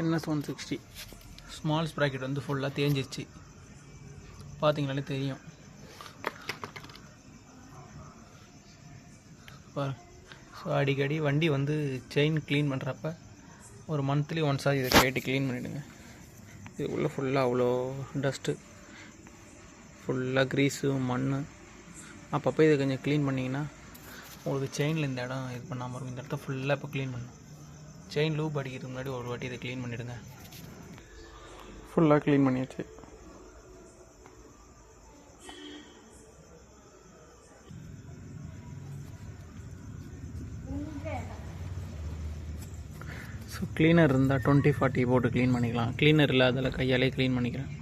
NS160 small sprocket வந்து ஃபுல்லாக தேஞ்சிருச்சு. பார்த்தீங்கனாலே தெரியும். ஸோ அடிக்கடி வண்டி வந்து செயின் க்ளீன் பண்ணுறப்ப ஒரு மந்த்லி ஒன்ஸாக இதை கேட்டு க்ளீன் பண்ணிவிடுங்க. இது உள்ளே ஃபுல்லாக அவ்வளோ டஸ்ட்டு, ஃபுல்லாக க்ரீஸு மண். அப்பப்போ இதை கொஞ்சம் க்ளீன் பண்ணிங்கன்னா உங்களுக்கு செயினில் இந்த இடம் இது பண்ணாமல் இருக்கும். இந்த இடத்த ஃபுல்லாக இப்போ க்ளீன் பண்ணணும். செயின் லூப் அடிக்கிறதுக்கு முன்னாடி ஒரு வாட்டி இதை க்ளீன் பண்ணிவிடுங்க. ஃபுல்லாக க்ளீன் பண்ணியாச்சு. ஸோ க்ளீனர் இருந்தால் 20-40 போட்டு க்ளீன் பண்ணிக்கலாம். க்ளீனர் இல்லாததில் கையாலே க்ளீன் பண்ணிக்கிறேன்.